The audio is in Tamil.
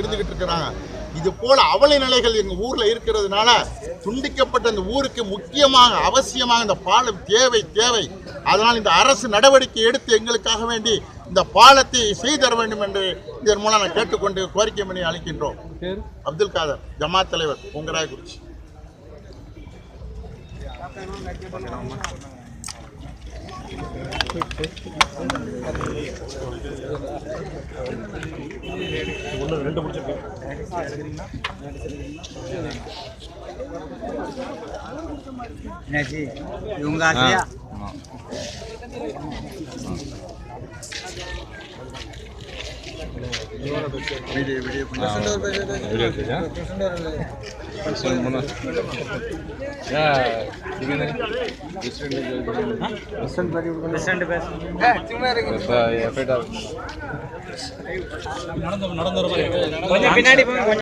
இருந்துகிட்டு இருக்கிறாங்க. இது போல அவல நிலைகள் எங்கள் ஊரில் இருக்கிறதுனால துண்டிக்கப்பட்ட இந்த ஊருக்கு முக்கியமாக அவசியமாக இந்த பாலம் தேவை. அதனால் இந்த அரசு நடவடிக்கை எடுத்து எங்களுக்காக வேண்டி இந்த பாலத்தை செய்தர வேண்டும் என்று இதன் மூலம் நான் கேட்டுக்கொண்டு கோரிக்கை மணி அளிக்கின்றோம். அப்துல் காதர், ஜமாத் தலைவர், பொங்கராயக்குறிச்சி. நடந்து